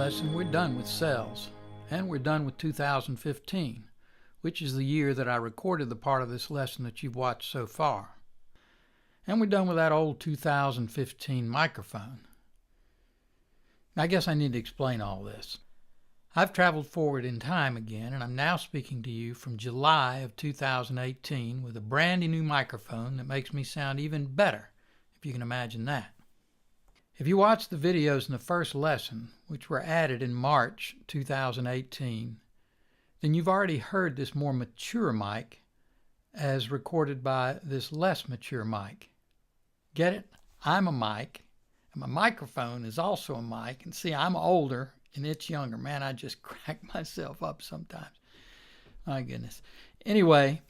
lesson, we're done with cells, and we're done with 2015, which is the year that I recorded the part of this lesson that you've watched so far. And we're done with that old 2015 microphone. I guess I need to explain all this. I've traveled forward in time again, and I'm now speaking to you from July of 2018 with a brandy new microphone that makes me sound even better, if you can imagine that. If you watched the videos in the first lesson, which were added in March 2018, then you've already heard this more mature mic as recorded by this less mature mic. Get it? I'm a mic, and my microphone is also a mic, and see, I'm older and it's younger. Man, I just crack myself up sometimes. My goodness. Anyway,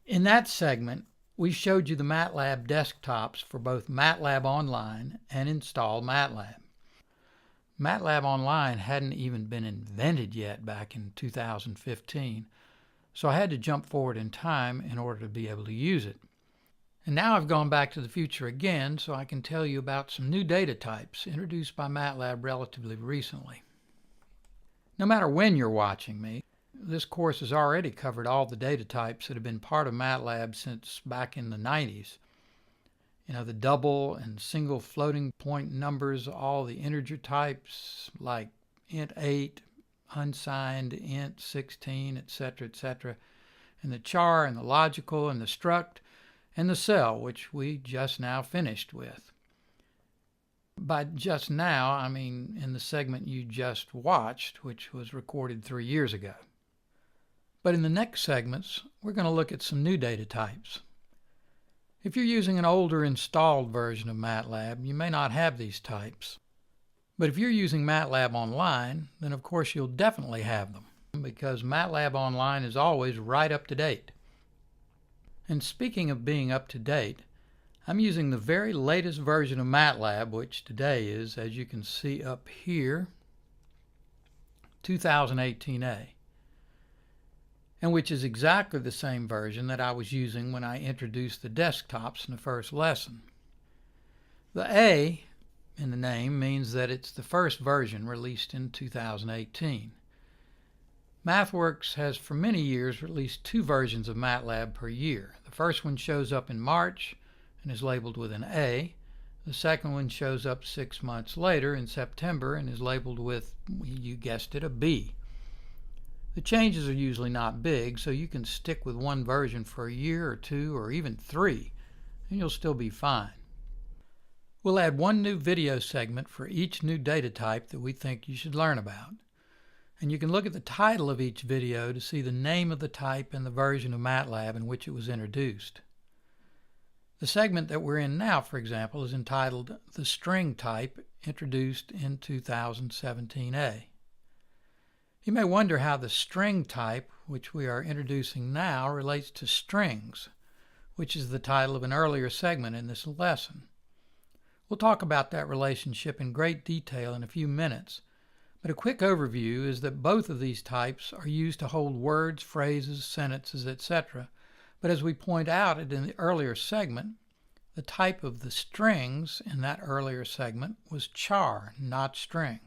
in that segment, we showed you the MATLAB desktops for both MATLAB Online and Install MATLAB. MATLAB Online hadn't even been invented yet back in 2015, so I had to jump forward in time in order to be able to use it. And now I've gone back to the future again, so I can tell you about some new data types introduced by MATLAB relatively recently. No matter when you're watching me, this course has already covered all the data types that have been part of MATLAB since back in the 90s. You know, the double and single floating point numbers, all the integer types like int8, unsigned, int16, etc., and the char and the logical and the struct and the cell, which we just now finished with. By just now, I mean in the segment you just watched, which was recorded 3 years ago. But in the next segments, we're going to look at some new data types. If you're using an older installed version of MATLAB, you may not have these types. But if you're using MATLAB Online, then of course you'll definitely have them, because MATLAB Online is always right up to date. And speaking of being up to date, I'm using the very latest version of MATLAB, which today is, as you can see up here, 2018A, and which is exactly the same version that I was using when I introduced the desktops in the first lesson. The A in the name means that it's the first version released in 2018. MathWorks has for many years released 2 versions of MATLAB per year. The first one shows up in March and is labeled with an A. The second one shows up 6 months later in September and is labeled with, you guessed it, a B. The changes are usually not big, so you can stick with one version for a year or 2 or even 3, and you'll still be fine. We'll add one new video segment for each new data type that we think you should learn about. And you can look at the title of each video to see the name of the type and the version of MATLAB in which it was introduced. The segment that we're in now, for example, is entitled The String Type, introduced in 2017A. You may wonder how the string type, which we are introducing now, relates to strings, which is the title of an earlier segment in this lesson. We'll talk about that relationship in great detail in a few minutes, but a quick overview is that both of these types are used to hold words, phrases, sentences, etc. But as we point out in the earlier segment, the type of the strings in that earlier segment was char, not string.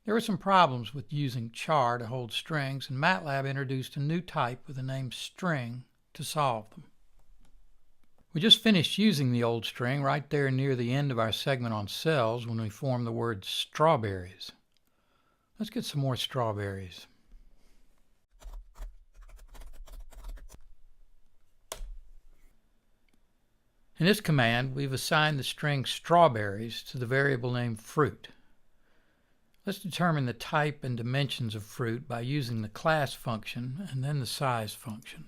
There were some problems with using char to hold strings, and MATLAB introduced a new type with the name string to solve them. We just finished using the old string right there near the end of our segment on cells when we formed the word strawberries. Let's get some more strawberries. In this command, we've assigned the string strawberries to the variable named fruit. Let's determine the type and dimensions of fruit by using the class function and then the size function.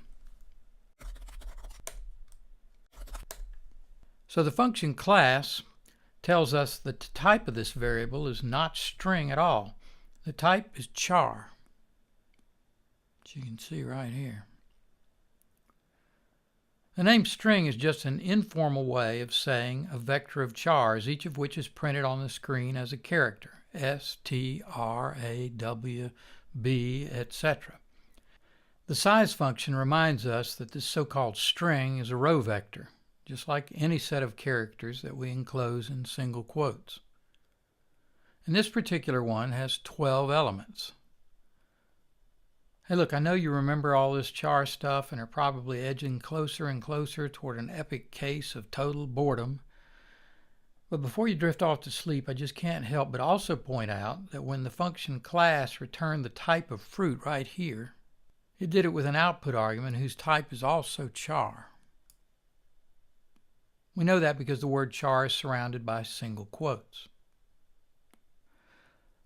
So the function class tells us that the type of this variable is not string at all. The type is char, which you can see right here. The name string is just an informal way of saying a vector of chars, each of which is printed on the screen as a character, S, T, R, A, W, B, etc. The size function reminds us that this so-called string is a row vector, just like any set of characters that we enclose in single quotes. And this particular one has 12 elements. Hey, look, I know you remember all this Char stuff and are probably edging closer and closer toward an epic case of total boredom. But before you drift off to sleep, I just can't help but also point out that when the function class returned the type of fruit right here, it did it with an output argument whose type is also char. We know that because the word char is surrounded by single quotes.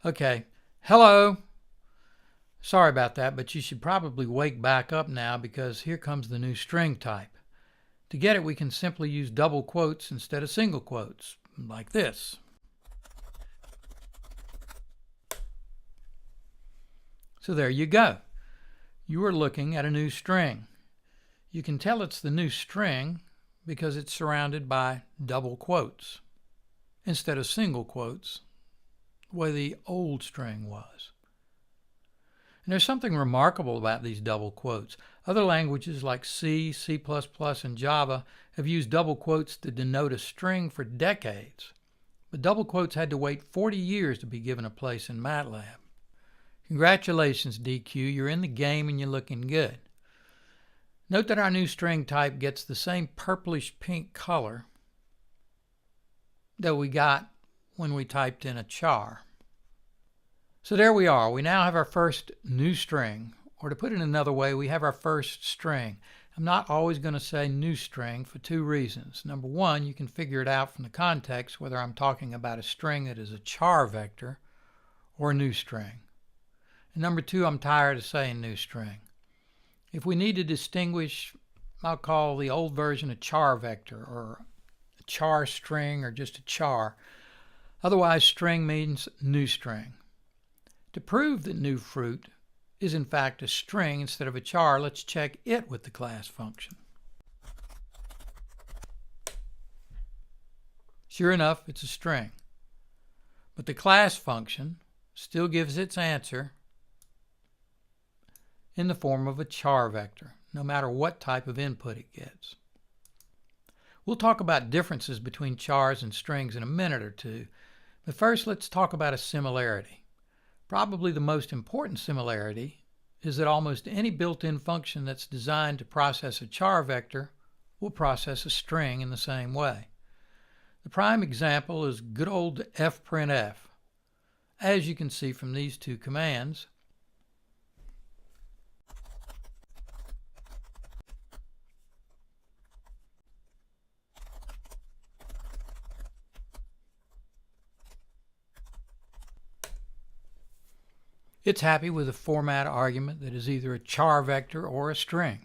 Okay, hello. Sorry about that, but you should probably wake back up now because here comes the new string type. To get it, we can simply use double quotes instead of single quotes, like this. So there you go. You are looking at a new string. You can tell it's the new string because it's surrounded by double quotes instead of single quotes, the way the old string was. And there's something remarkable about these double quotes. Other languages like C, C++, and Java have used double quotes to denote a string for decades, but double quotes had to wait 40 years to be given a place in MATLAB. Congratulations, DQ, you're in the game and you're looking good. Note that our new string type gets the same purplish pink color that we got when we typed in a char. So there we are. We now have our first new string, or to put it another way, we have our first string. I'm not always going to say new string for two reasons. Number one, you can figure it out from the context whether I'm talking about a string that is a char vector or a new string. And number two, I'm tired of saying new string. If we need to distinguish, I'll call the old version a char vector or a char string or just a char. Otherwise, string means new string. To prove that new fruit is in fact a string instead of a char, let's check it with the class function. Sure enough, it's a string. But the class function still gives its answer in the form of a char vector, no matter what type of input it gets. We'll talk about differences between chars and strings in a minute or two, but first let's talk about a similarity. Probably the most important similarity is that almost any built-in function that's designed to process a char vector will process a string in the same way. The prime example is good old fprintf. As you can see from these two commands, it's happy with a format argument that is either a char vector or a string.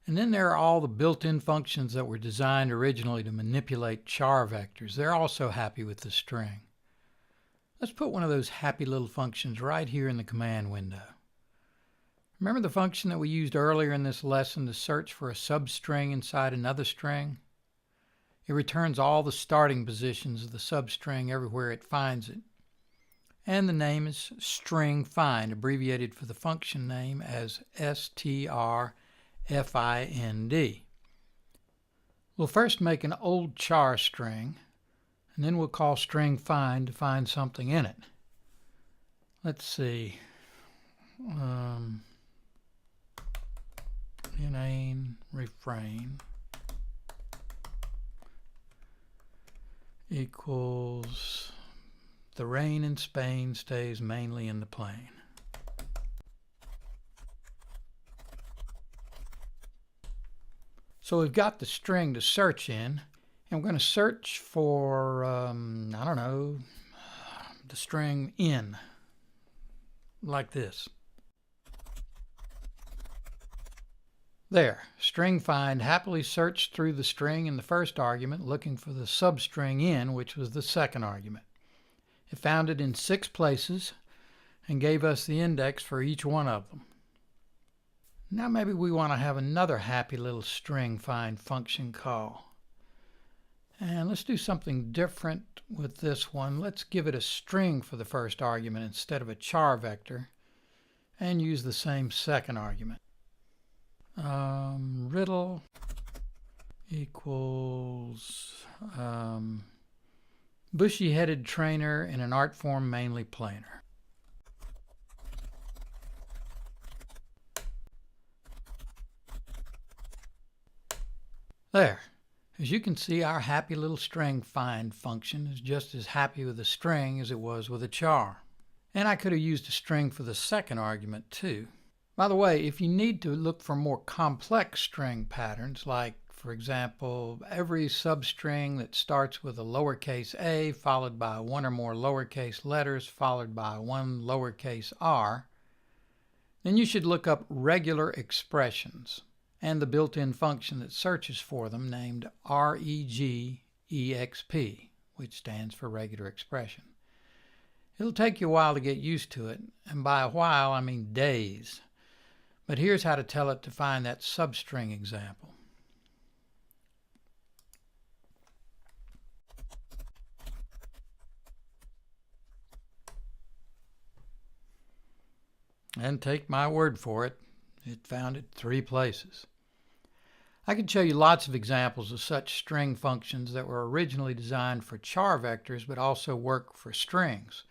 And then there are all the built-in functions that were designed originally to manipulate char vectors. They're also happy with the string. Let's put one of those happy little functions right here in the command window. Remember the function that we used earlier in this lesson to search for a substring inside another string? It returns all the starting positions of the substring everywhere it finds it. And the name is string find, abbreviated for the function name as strfind. We'll first make an old char string, and then we'll call string find to find something in it. Let's see. Inane refrain equals the rain in Spain stays mainly in the plain. So we've got the string to search in, and we're going to search for, I don't know, the string in, like this. There, string find happily searched through the string in the first argument, looking for the substring in, which was the second argument. It found it in 6 places and gave us the index for each one of them. Now maybe we want to have another happy little string find function call. And let's do something different with this one. Let's give it a string for the first argument instead of a char vector and use the same second argument. Riddle equals bushy-headed trainer in an art form mainly planar. There. As you can see, our happy little string find function is just as happy with a string as it was with a char. And I could have used a string for the second argument too. By the way, if you need to look for more complex string patterns, like, for example, every substring that starts with a lowercase a followed by one or more lowercase letters followed by one lowercase r, then you should look up regular expressions and the built-in function that searches for them named regexp, which stands for regular expression. It'll take you a while to get used to it, and by a while I mean days. But here's how to tell it to find that substring example. And take my word for it, it found it 3 places. I could show you lots of examples of such string functions that were originally designed for char vectors but also work for strings.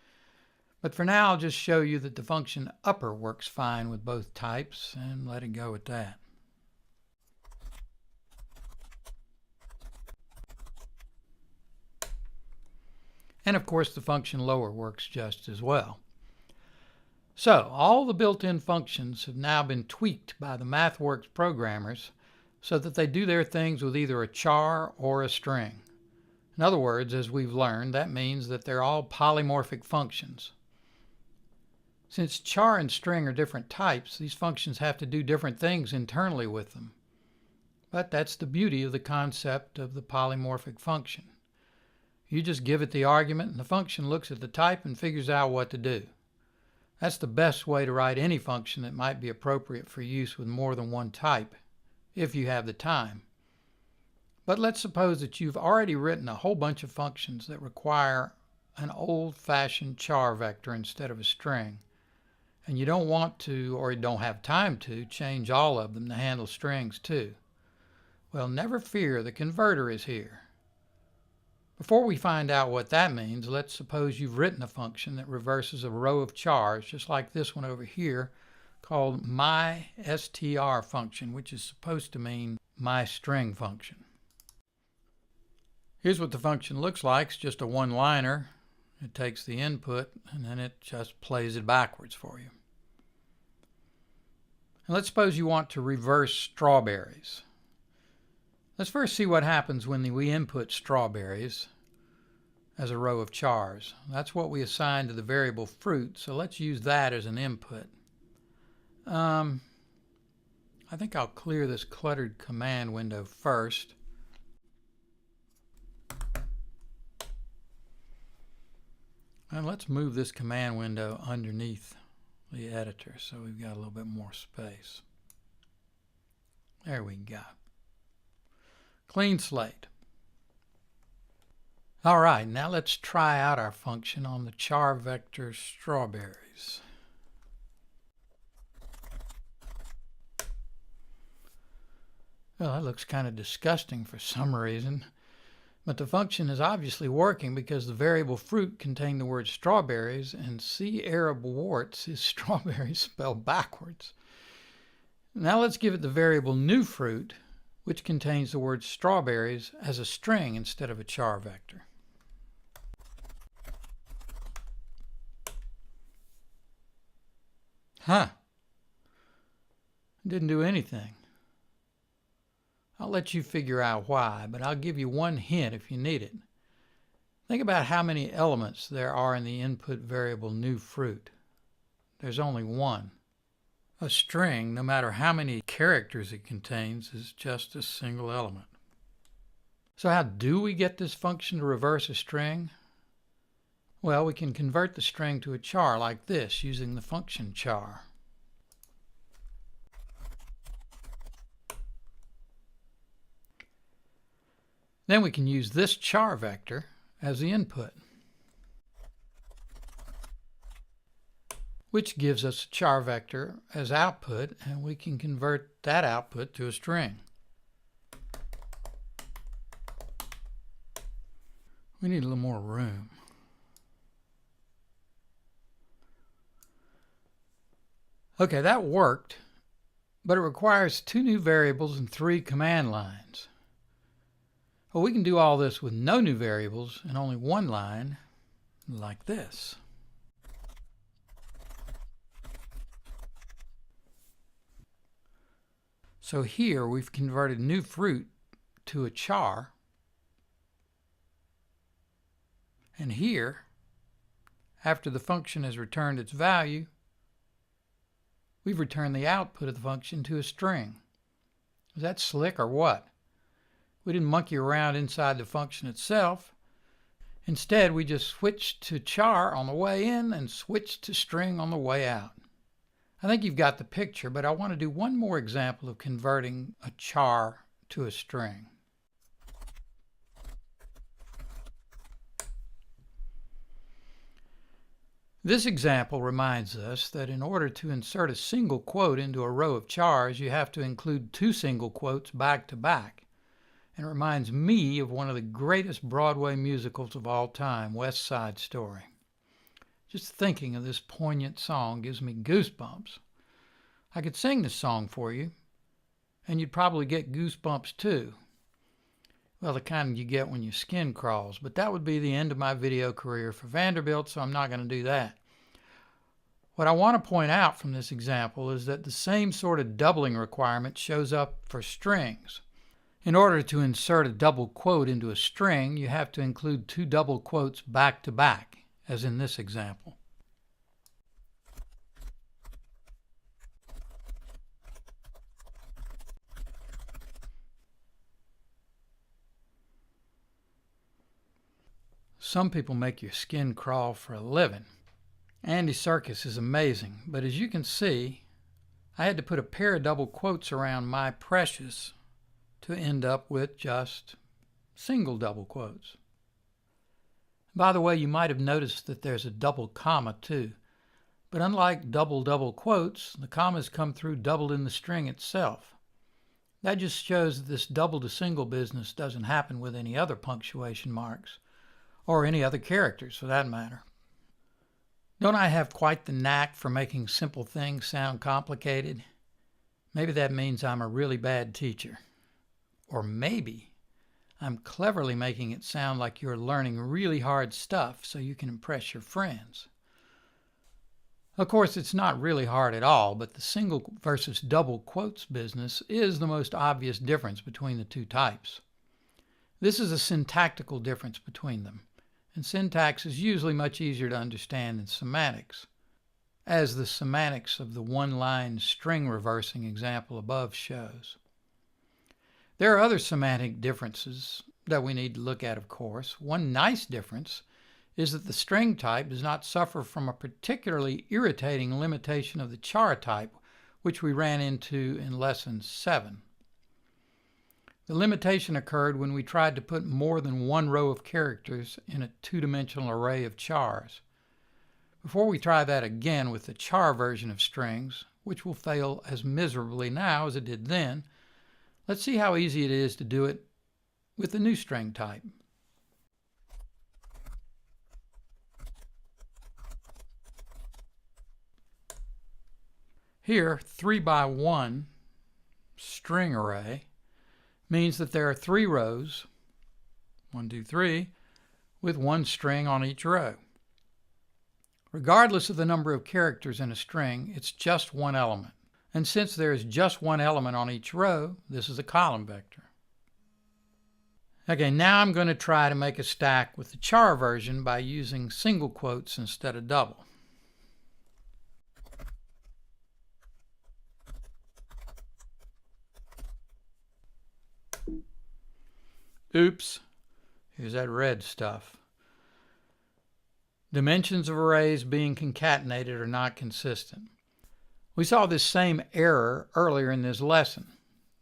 But for now, I'll just show you that the function upper works fine with both types and let it go at that. And of course, the function lower works just as well. So, all the built-in functions have now been tweaked by the MathWorks programmers so that they do their things with either a char or a string. In other words, as we've learned, that means that they're all polymorphic functions. Since char and string are different types, these functions have to do different things internally with them. But that's the beauty of the concept of the polymorphic function. You just give it the argument and the function looks at the type and figures out what to do. That's the best way to write any function that might be appropriate for use with more than one type, if you have the time. But let's suppose that you've already written a whole bunch of functions that require an old-fashioned char vector instead of a string, and you don't want to, or you don't have time to, change all of them to handle strings too. Well, never fear, the converter is here. Before we find out what that means, let's suppose you've written a function that reverses a row of chars, just like this one over here, called myStr function, which is supposed to mean my string function. Here's what the function looks like. It's just a one-liner. It takes the input and then it just plays it backwards for you. And let's suppose you want to reverse strawberries. Let's first see what happens when we input strawberries as a row of chars. That's what we assign to the variable fruit, so let's use that as an input. I think I'll clear this cluttered command window first. And let's move this command window underneath the editor so we've got a little bit more space. There we go. Clean slate. All right, now let's try out our function on the char vector strawberries. Well, that looks kind of disgusting for some reason. But the function is obviously working because the variable fruit contained the word strawberries, and C. Arab warts is strawberries spelled backwards. Now let's give it the variable new fruit, which contains the word strawberries as a string instead of a char vector. Huh. Didn't do anything. I'll let you figure out why, but I'll give you one hint if you need it. Think about how many elements there are in the input variable new fruit. There's only one. A string, no matter how many characters it contains, is just a single element. So how do we get this function to reverse a string? Well, we can convert the string to a char like this using the function char. Then we can use this char vector as the input, which gives us a char vector as output, and we can convert that output to a string. We need a little more room. Okay, that worked, but it requires 2 new variables and 3 command lines. Well, we can do all this with no new variables and only 1 line, like this. So here we've converted new fruit to a char, and here, after the function has returned its value, we've returned the output of the function to a string. Is that slick or what? We didn't monkey around inside the function itself. Instead, we just switched to char on the way in and switched to string on the way out. I think you've got the picture, but I want to do one more example of converting a char to a string. This example reminds us that in order to insert a single quote into a row of chars, you have to include 2 single quotes back to back. And it reminds me of one of the greatest Broadway musicals of all time, West Side Story. Just thinking of this poignant song gives me goosebumps. I could sing this song for you, and you'd probably get goosebumps too. Well, the kind you get when your skin crawls, but that would be the end of my video career for Vanderbilt, so I'm not going to do that. What I want to point out from this example is that the same sort of doubling requirement shows up for strings. In order to insert a double quote into a string, you have to include 2 double quotes back to back, as in this example. Some people make your skin crawl for a living. Andy Serkis is amazing, but as you can see, I had to put a pair of double quotes around my precious to end up with just single double quotes. By the way, you might have noticed that there's a double comma too, but unlike double quotes, the commas come through doubled in the string itself. That just shows that this double to single business doesn't happen with any other punctuation marks, or any other characters for that matter. Don't I have quite the knack for making simple things sound complicated? Maybe that means I'm a really bad teacher. Or maybe I'm cleverly making it sound like you're learning really hard stuff so you can impress your friends. Of course, it's not really hard at all, but the single versus double quotes business is the most obvious difference between the 2 types. This is a syntactical difference between them, and syntax is usually much easier to understand than semantics, as the semantics of the 1-line string reversing example above shows. There are other semantic differences that we need to look at, of course. One nice difference is that the string type does not suffer from a particularly irritating limitation of the char type, which we ran into in lesson 7. The limitation occurred when we tried to put more than 1 row of characters in a 2-dimensional array of chars. Before we try that again with the char version of strings, which will fail as miserably now as it did then, let's see how easy it is to do it with the new string type. Here, 3x1 string array means that there are 3 rows, 1, 2, 3, with 1 string on each row. Regardless of the number of characters in a string, it's just 1 element. And since there is just 1 element on each row, this is a column vector. Okay, now I'm going to try to make a stack with the char version by using single quotes instead of double. Oops, here's that red stuff. Dimensions of arrays being concatenated are not consistent. We saw this same error earlier in this lesson.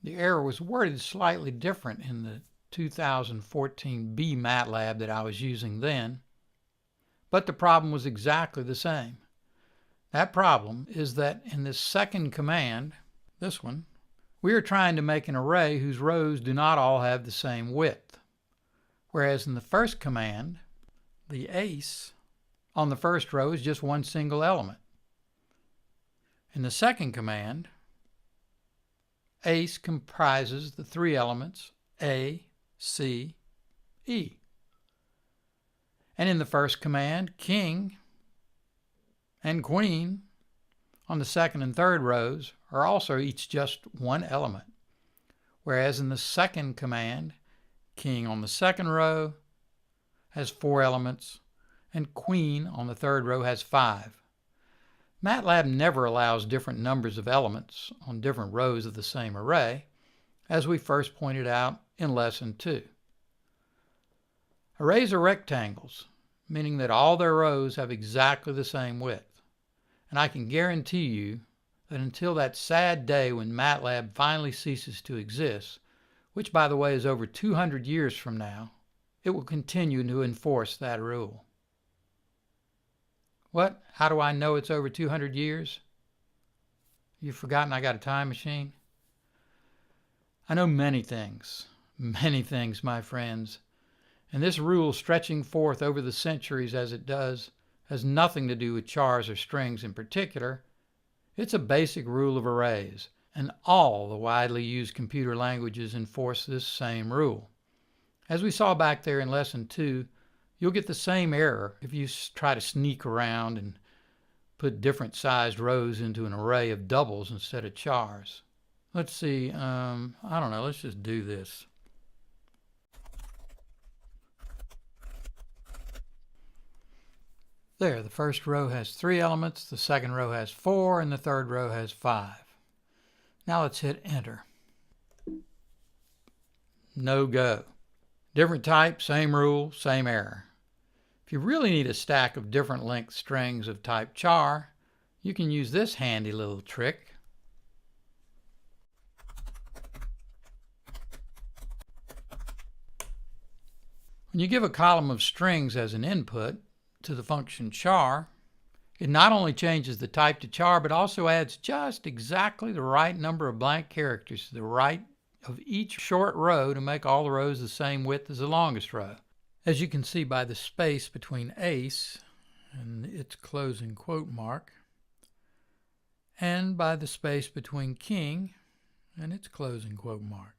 The error was worded slightly different in the 2014B MATLAB that I was using then, but the problem was exactly the same. That problem is that in this second command, this one, we are trying to make an array whose rows do not all have the same width. whereas in the first command, the ace on the first row is just one single element. In the second command, ace comprises the three elements A, C, E. And in the first command, king and queen on the second and third rows are also each just one element, whereas in the second command, king on the second row has 4 elements and queen on the third row has 5. MATLAB never allows different numbers of elements on different rows of the same array, as we first pointed out in Lesson 2. Arrays are rectangles, meaning that all their rows have exactly the same width. And I can guarantee you that until that sad day when MATLAB finally ceases to exist, which by the way is over 200 years from now, it will continue to enforce that rule. What? How do I know it's over 200 years? You've forgotten I got a time machine? I know many things, my friends. And this rule, stretching forth over the centuries as it does, has nothing to do with chars or strings in particular. It's a basic rule of arrays, and all the widely used computer languages enforce this same rule. As we saw back there in Lesson 2, you'll get the same error if you try to sneak around and put different sized rows into an array of doubles instead of chars. Let's see, I don't know, let's just do this. There, the first row has 3 elements, the second row has 4, and the third row has 5. Now let's hit enter. No go. Different type, same rule, same error. If you really need a stack of different length strings of type char, you can use this handy little trick. When you give a column of strings as an input to the function char, it not only changes the type to char, but also adds just exactly the right number of blank characters to the right of each short row to make all the rows the same width as the longest row. As you can see by the space between ace and its closing quote mark, and by the space between king and its closing quote mark.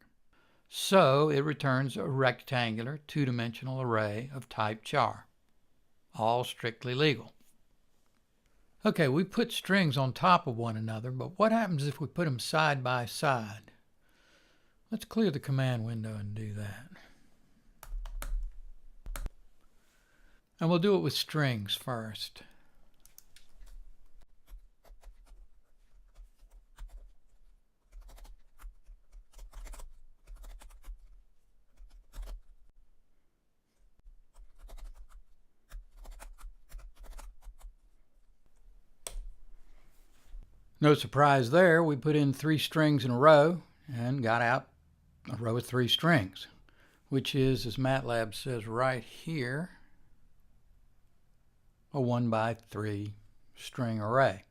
So it returns a rectangular two-dimensional array of type char, all strictly legal. Okay, we put strings on top of one another, but what happens if we put them side by side? Let's clear the command window and do that. And we'll do it with strings first. No surprise there, we put in 3 strings in a row and got out a row of 3 strings, which is, as MATLAB says right here, a 1 by 3 string array.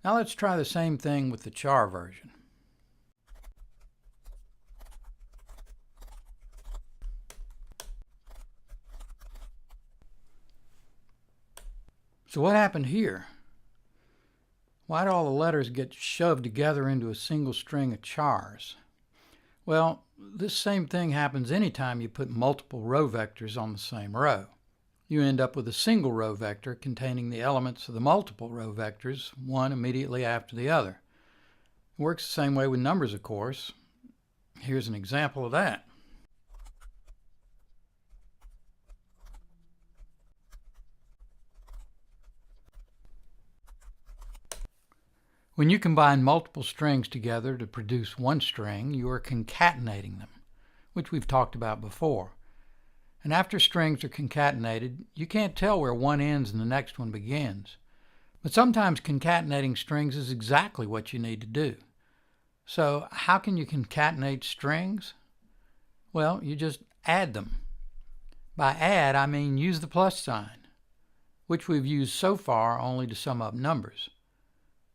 Now let's try the same thing with the char version. So what happened here? Why did all the letters get shoved together into a single string of chars? Well, this same thing happens anytime you put multiple row vectors on the same row. You end up with a single row vector containing the elements of the multiple row vectors, one immediately after the other. It works the same way with numbers, of course. Here's an example of that. When you combine multiple strings together to produce one string, you are concatenating them, which we've talked about before. And after strings are concatenated, you can't tell where one ends and the next one begins. But sometimes concatenating strings is exactly what you need to do. So how can you concatenate strings? Well, you just add them. By add, I mean use the plus sign, which we've used so far only to sum up numbers.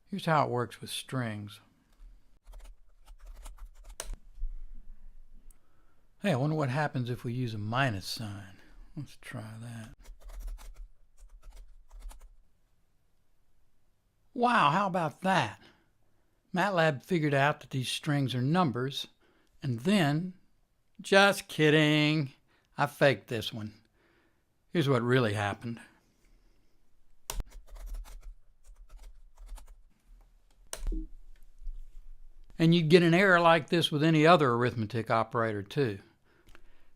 Here's how it works with strings. Hey, I wonder what happens if we use a minus sign. Let's try that. Wow, how about that? MATLAB figured out that these strings are numbers, and then, just kidding, I faked this one. Here's what really happened. And you'd get an error like this with any other arithmetic operator too.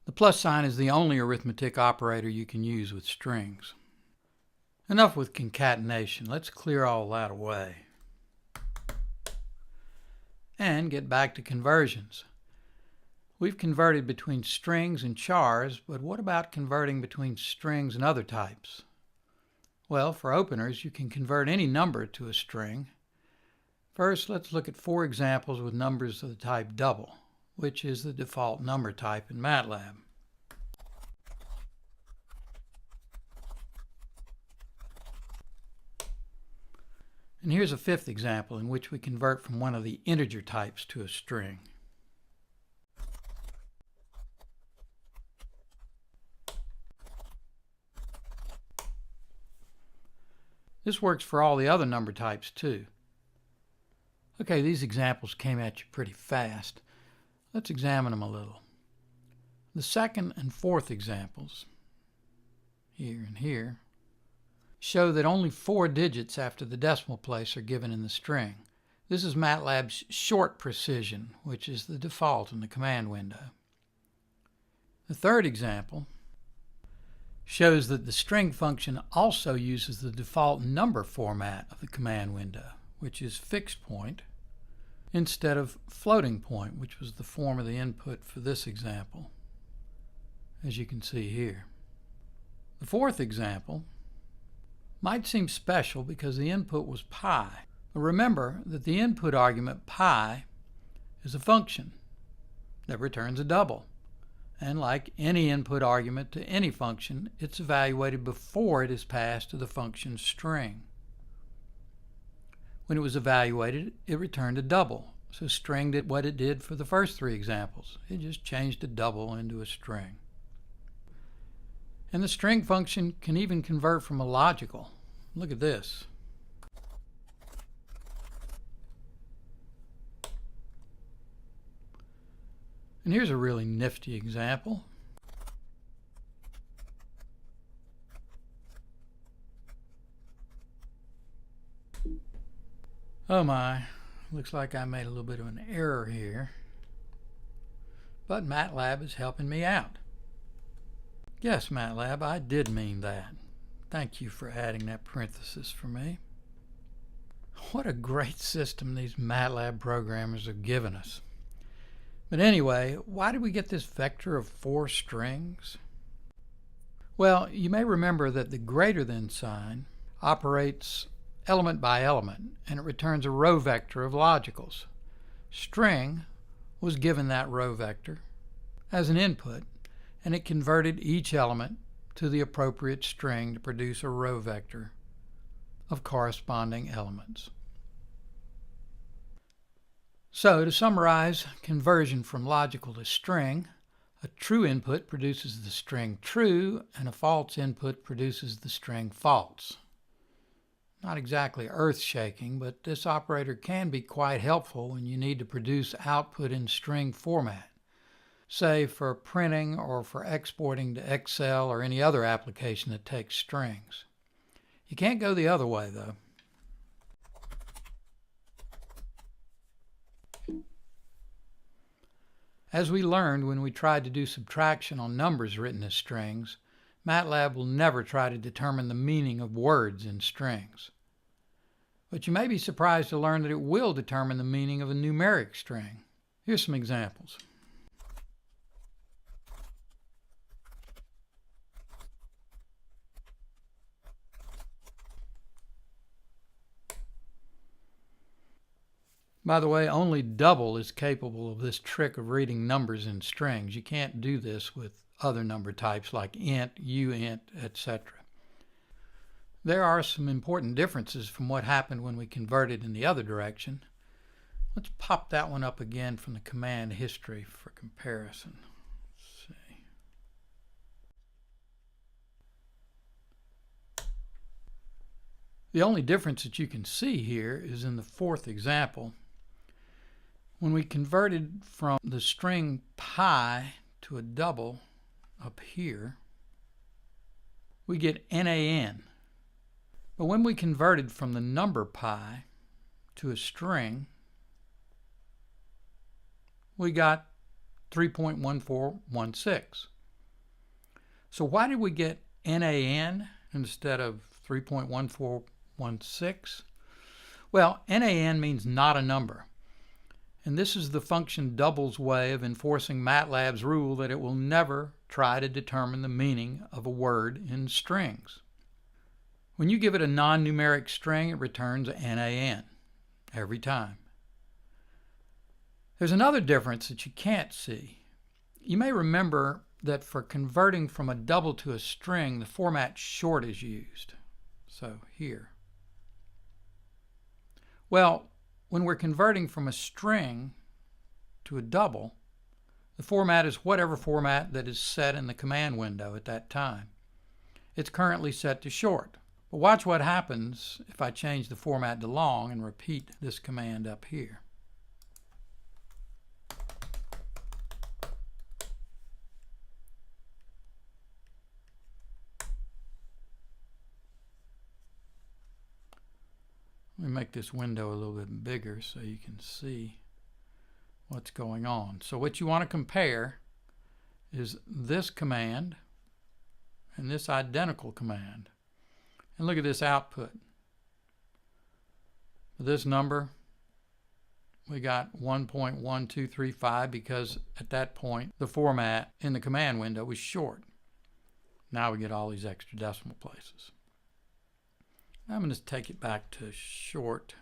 The plus sign is the only arithmetic operator you can use with strings. Enough with concatenation. Let's clear all that away. And get back to conversions. We've converted between strings and chars, but what about converting between strings and other types? Well, for openers, you can convert any number to a string. First, let's look at 4 examples with numbers of the type double, which is the default number type in MATLAB. And here's a 5th example in which we convert from one of the integer types to a string. This works for all the other number types too. Okay, these examples came at you pretty fast. Let's examine them a little. The 2nd and 4th examples, here and here, show that only 4 digits after the decimal place are given in the string. This is MATLAB's short precision, which is the default in the command window. The 3rd example shows that the string function also uses the default number format of the command window, which is fixed point, instead of floating point, which was the form of the input for this example, as you can see here. The 4th example might seem special because the input was pi, but remember that the input argument pi is a function that returns a double, and like any input argument to any function, it's evaluated before it is passed to the function string. When it was evaluated, it returned a double. So string did what it did for the first 3 examples. It just changed a double into a string. And the string function can even convert from a logical. Look at this. And here's a really nifty example. Oh my, looks like I made a little bit of an error here, but MATLAB is helping me out. Yes, MATLAB, I did mean that. Thank you for adding that parenthesis for me. What a great system these MATLAB programmers have given us. But anyway, why did we get this vector of 4 strings? Well, you may remember that the greater than sign operates element by element, and it returns a row vector of logicals. String was given that row vector as an input, and it converted each element to the appropriate string to produce a row vector of corresponding elements. So, to summarize conversion from logical to string, a true input produces the string true, and a false input produces the string false. Not exactly earth-shaking, but this operator can be quite helpful when you need to produce output in string format, say for printing or for exporting to Excel or any other application that takes strings. You can't go the other way, though. As we learned when we tried to do subtraction on numbers written as strings, MATLAB will never try to determine the meaning of words in strings. But you may be surprised to learn that it will determine the meaning of a numeric string. Here's some examples. By the way, only double is capable of this trick of reading numbers in strings. You can't do this with other number types like int, uint, etc. There are some important differences from what happened when we converted in the other direction. Let's pop that one up again from the command history for comparison. The only difference that you can see here is in the fourth example. When we converted from the string pi to a double up here, we get NaN. But when we converted from the number pi to a string, we got 3.1416. So why did we get NaN instead of 3.1416? Well, NaN means not a number. And this is the function double's way of enforcing MATLAB's rule that it will never try to determine the meaning of a word in strings. When you give it a non-numeric string, it returns NaN every time. There's another difference that you can't see. You may remember that for converting from a double to a string, the format short is used. So here. Well, when we're converting from a string to a double, the format is whatever format that is set in the command window at that time. It's currently set to short. But watch what happens if I change the format to long and repeat this command up here. Let me make this window a little bit bigger so you can see what's going on. So what you want to compare is this command and this identical command. And look at this output. For this number, we got 1.1235 because at that point the format in the command window was short. Now we get all these extra decimal places. I'm going to take it back to short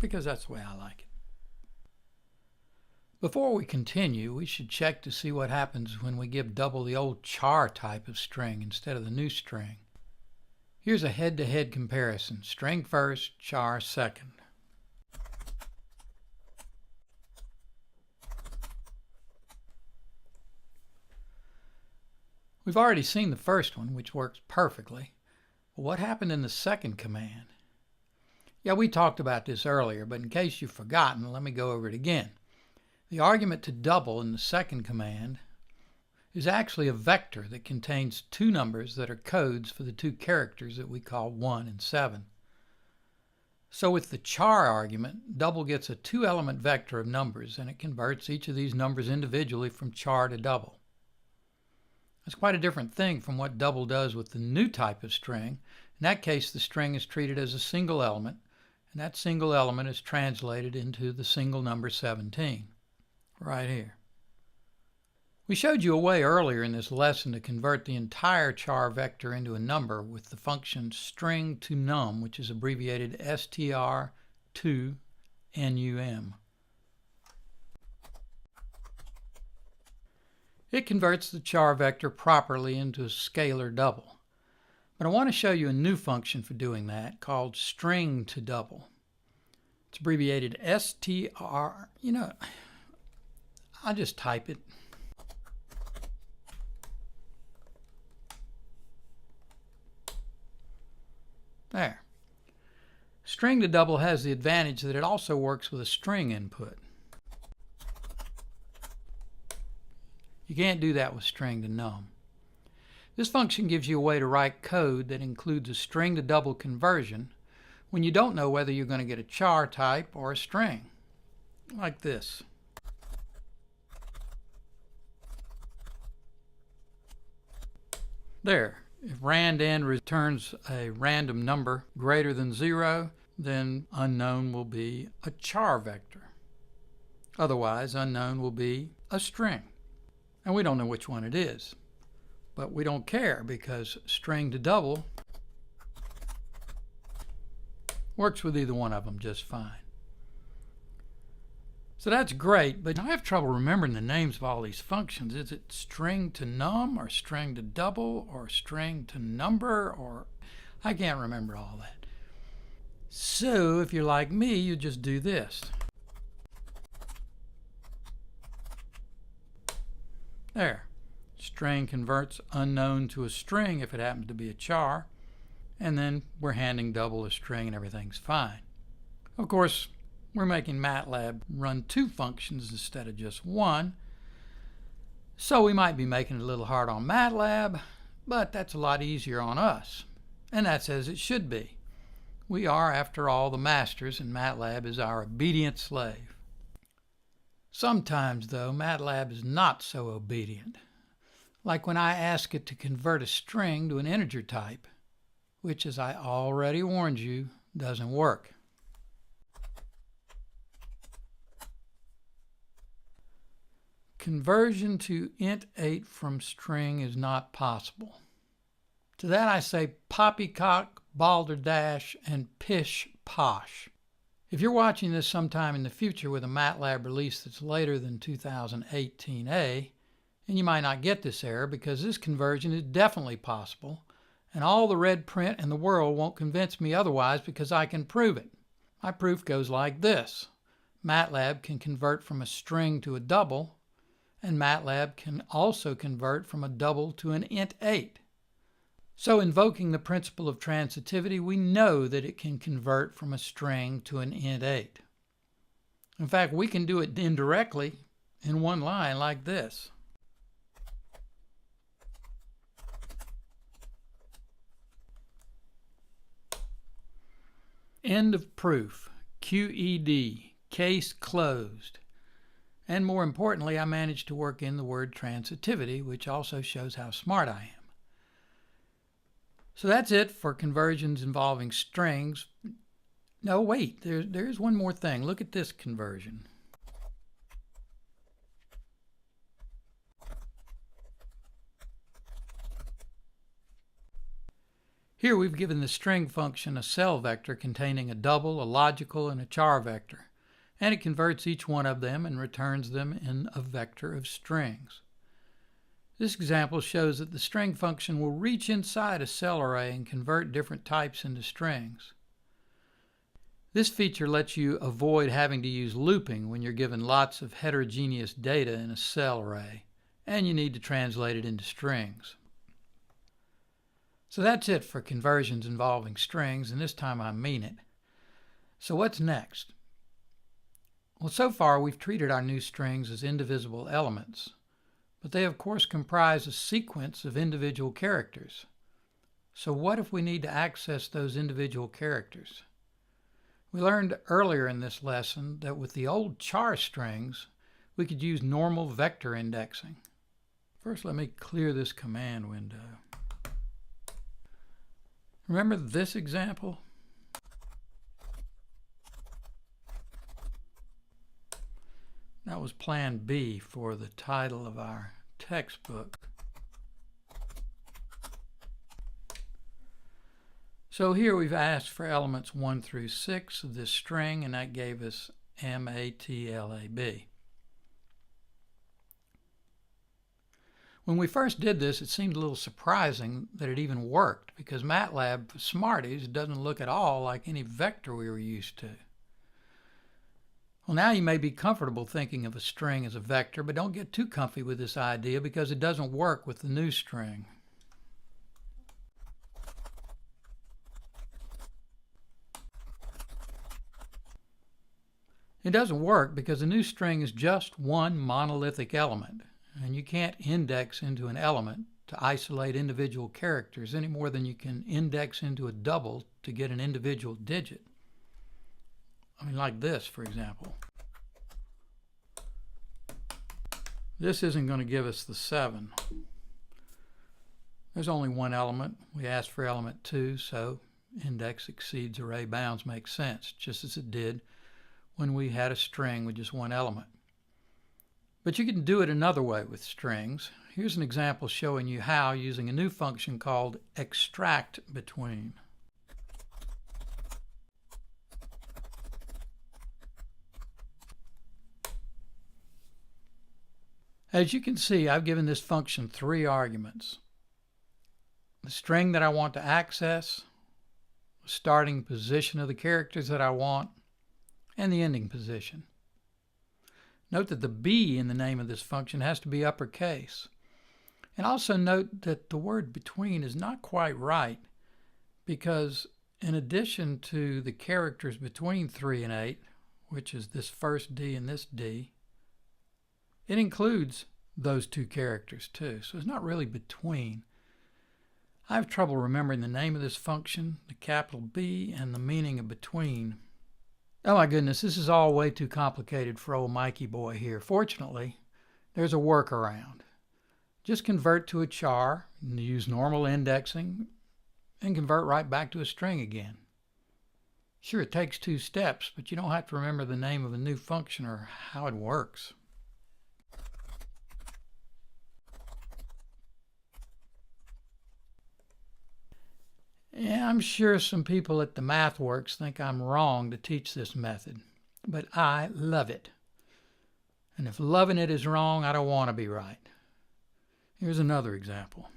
because that's the way I like it. Before we continue, we should check to see what happens when we give double the old char type of string instead of the new string. Here's a head-to-head comparison. String first, char second. We've already seen the first one, which works perfectly. But what happened in the second command? Yeah, we talked about this earlier, but in case you've forgotten, let me go over it again. The argument to double in the second command is actually a vector that contains two numbers that are codes for the two characters that we call 1 and 7. So with the char argument, double gets a two-element vector of numbers, and it converts each of these numbers individually from char to double. That's quite a different thing from what double does with the new type of string. In that case, the string is treated as a single element, and that single element is translated into the single number 17, right here. We showed you a way earlier in this lesson to convert the entire char vector into a number with the function string to num, which is abbreviated str to num. It converts the char vector properly into a scalar double. But I want to show you a new function for doing that called string to double. It's abbreviated str, I'll just type it. There. String to double has the advantage that it also works with a string input. You can't do that with string to num. This function gives you a way to write code that includes a string to double conversion when you don't know whether you're going to get a char type or a string, like this. There. If rand_n returns a random number greater than 0, then unknown will be a char vector. Otherwise, unknown will be a string. And we don't know which one it is. But we don't care because string to double works with either one of them just fine. So that's great, but I have trouble remembering the names of all these functions. Is it string to num or string to double or string to number, or I can't remember all that. So if you're like me, you just do this. There. String converts unknown to a string if it happens to be a char, and then we're handing double a string and everything's fine. Of course, we're making MATLAB run 2 functions instead of just 1, so we might be making it a little hard on MATLAB, but that's a lot easier on us, and that's as it should be. We are, after all, the masters, and MATLAB is our obedient slave. Sometimes, though, MATLAB is not so obedient, like when I ask it to convert a string to an integer type, which, as I already warned you, doesn't work. Conversion to int8 from string is not possible. To that I say poppycock, balderdash, and pish posh. If you're watching this sometime in the future with a MATLAB release that's later than 2018A, and you might not get this error because this conversion is definitely possible, and all the red print in the world won't convince me otherwise because I can prove it. My proof goes like this. MATLAB can convert from a string to a double, and MATLAB can also convert from a double to an int8. So invoking the principle of transitivity, we know that it can convert from a string to an int8. In fact, we can do it indirectly in one line like this. End of proof. QED. Case closed. And more importantly, I managed to work in the word transitivity, which also shows how smart I am. So that's it for conversions involving strings. No, wait, there's one more thing. Look at this conversion. Here we've given the string function a cell vector containing a double, a logical, and a char vector, and it converts each one of them and returns them in a vector of strings. This example shows that the string function will reach inside a cell array and convert different types into strings. This feature lets you avoid having to use looping when you're given lots of heterogeneous data in a cell array, and you need to translate it into strings. So that's it for conversions involving strings, and this time I mean it. So what's next? Well, so far we've treated our new strings as indivisible elements, but they of course comprise a sequence of individual characters. So what if we need to access those individual characters? We learned earlier in this lesson that with the old char strings, we could use normal vector indexing. First, let me clear this command window. Remember this example? That was Plan B for the title of our textbook. So here we've asked for elements 1 through 6 of this string, and that gave us MATLAB. When we first did this, it seemed a little surprising that it even worked, because MATLAB for smarties doesn't look at all like any vector we were used to. Well, now you may be comfortable thinking of a string as a vector, but don't get too comfy with this idea because it doesn't work with the new string. It doesn't work because a new string is just one monolithic element, and you can't index into an element to isolate individual characters any more than you can index into a double to get an individual digit. I mean, like this, for example. This isn't going to give us the 7. There's only one element. We asked for element 2, so index exceeds array bounds makes sense, just as it did when we had a string with just one element. But you can do it another way with strings. Here's an example showing you how using a new function called extract between. As you can see, I've given this function 3 arguments. The string that I want to access, the starting position of the characters that I want, and the ending position. Note that the B in the name of this function has to be uppercase. And also note that the word between is not quite right because in addition to the characters between 3 and 8, which is this first D and this D, it includes those two characters too. So it's not really between. I have trouble remembering the name of this function, the capital B, and the meaning of between. Oh my goodness, this is all way too complicated for old Mikey boy here. Fortunately, there's a workaround. Just convert to a char and use normal indexing and convert right back to a string again. Sure, it takes 2 steps, but you don't have to remember the name of a new function or how it works. Yeah, I'm sure some people at the MathWorks think I'm wrong to teach this method, but I love it. And if loving it is wrong, I don't want to be right. Here's another example.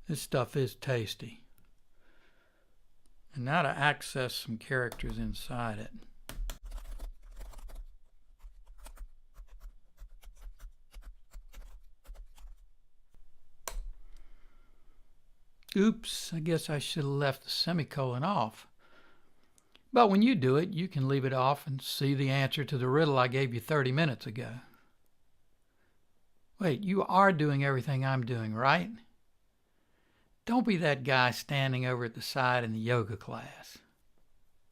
This stuff is tasty. And now to access some characters inside it. Oops, I guess I should have left the semicolon off. But when you do it, you can leave it off and see the answer to the riddle I gave you 30 minutes ago. Wait, you are doing everything I'm doing, right? Don't be that guy standing over at the side in the yoga class.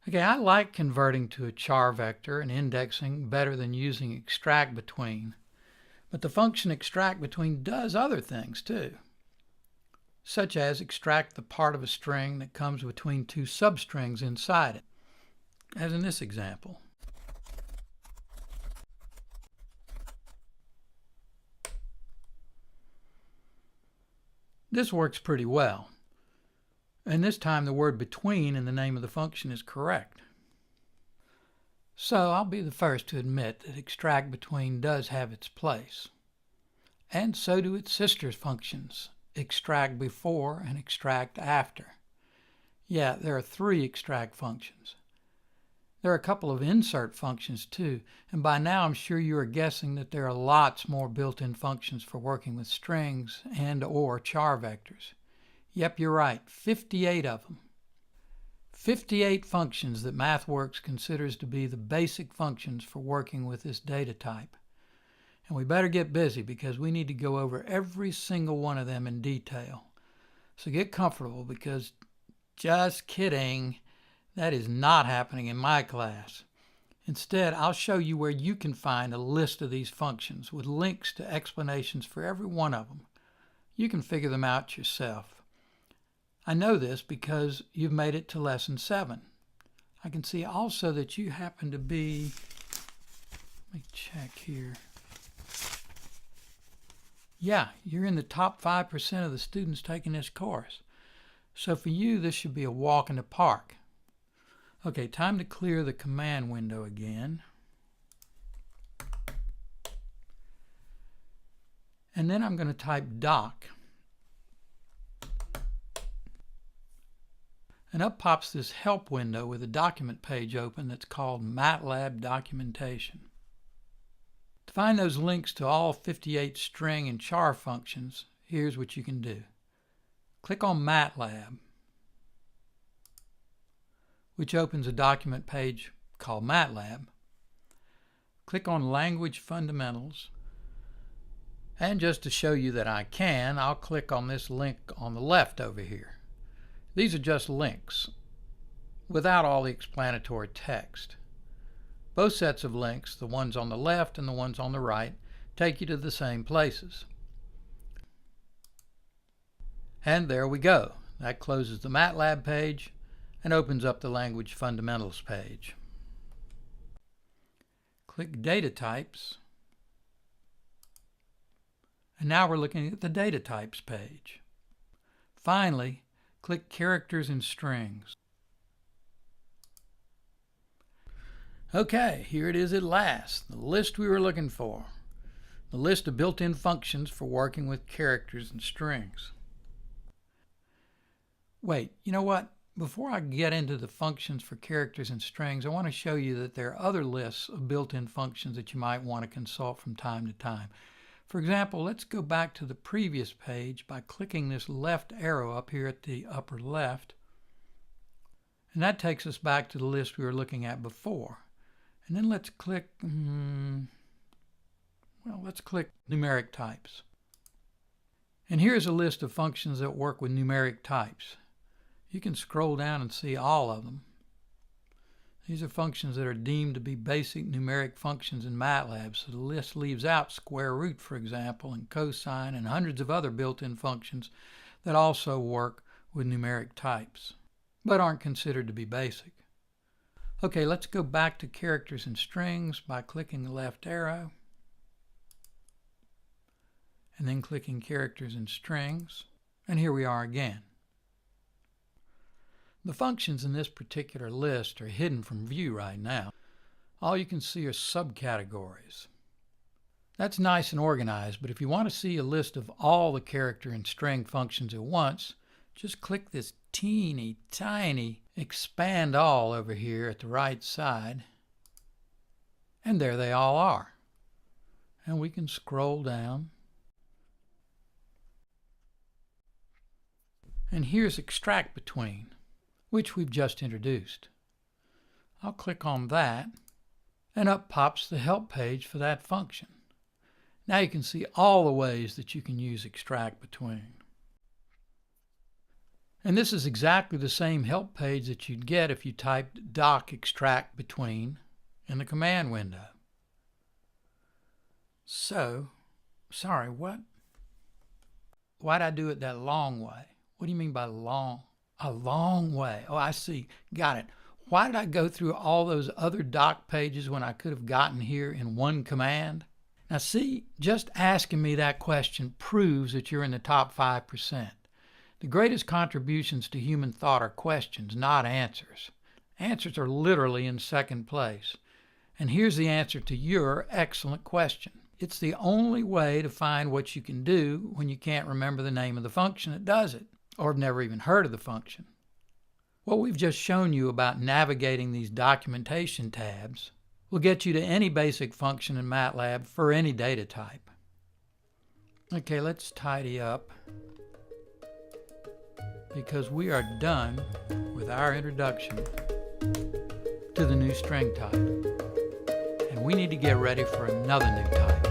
Okay, I like converting to a char vector and indexing better than using extract between. But the function extract between does other things too, such as extract the part of a string that comes between 2 substrings inside it, as in this example. This works pretty well, and this time the word between in the name of the function is correct. So I'll be the first to admit that extract between does have its place, and so do its sister functions, extract before and extract after. Yeah, there are 3 extract functions. There are a couple of insert functions too, and by now I'm sure you are guessing that there are lots more built-in functions for working with strings and or char vectors. Yep, you're right, 58 of them. 58 functions that MathWorks considers to be the basic functions for working with this data type. And we better get busy because we need to go over every single one of them in detail. So get comfortable because, just kidding, that is not happening in my class. Instead, I'll show you where you can find a list of these functions with links to explanations for every one of them. You can figure them out yourself. I know this because you've made it to lesson 7. I can see also that you happen to be, let me check here. Yeah, you're in the top 5% of the students taking this course. So for you, this should be a walk in the park. Okay, time to clear the command window again. And then I'm going to type doc. And up pops this help window with a document page open that's called MATLAB documentation. To find those links to all 58 string and char functions, here's what you can do. Click on MATLAB, which opens a document page called MATLAB. Click on Language Fundamentals. And just to show you that I can, I'll click on this link on the left over here. These are just links, without all the explanatory text. Both sets of links, the ones on the left and the ones on the right, take you to the same places. And there we go. That closes the MATLAB page and opens up the Language Fundamentals page. Click Data Types. And now we're looking at the Data Types page. Finally, click Characters and Strings. Okay, here it is at last, the list we were looking for. The list of built-in functions for working with characters and strings. Wait, you know what? Before I get into the functions for characters and strings, I want to show you that there are other lists of built-in functions that you might want to consult from time to time. For example, let's go back to the previous page by clicking this left arrow up here at the upper left. And that takes us back to the list we were looking at before. And then let's click, let's click Numeric Types. And here's a list of functions that work with numeric types. You can scroll down and see all of them. These are functions that are deemed to be basic numeric functions in MATLAB, so the list leaves out square root, for example, and cosine, and hundreds of other built-in functions that also work with numeric types, but aren't considered to be basic. Okay, let's go back to characters and strings by clicking the left arrow, and then clicking characters and strings, and here we are again. The functions in this particular list are hidden from view right now. All you can see are subcategories. That's nice and organized, but if you want to see a list of all the character and string functions at once, just click this teeny tiny expand all over here at the right side, and there they all are. And we can scroll down. And here's extract between, which we've just introduced. I'll click on that, and up pops the help page for that function. Now you can see all the ways that you can use extract between. And this is exactly the same help page that you'd get if you typed doc extract between in the command window. So, sorry, what? Why'd I do it that long way? What do you mean by long? A long way. Oh, I see. Got it. Why did I go through all those other doc pages when I could have gotten here in one command? Now see, just asking me that question proves that you're in the top 5%. The greatest contributions to human thought are questions, not answers. Answers are literally in second place. And here's the answer to your excellent question. It's the only way to find what you can do when you can't remember the name of the function that does it, or have never even heard of the function. What we've just shown you about navigating these documentation tabs will get you to any basic function in MATLAB for any data type. Okay, let's tidy up, because we are done with our introduction to the new string type. And we need to get ready for another new type.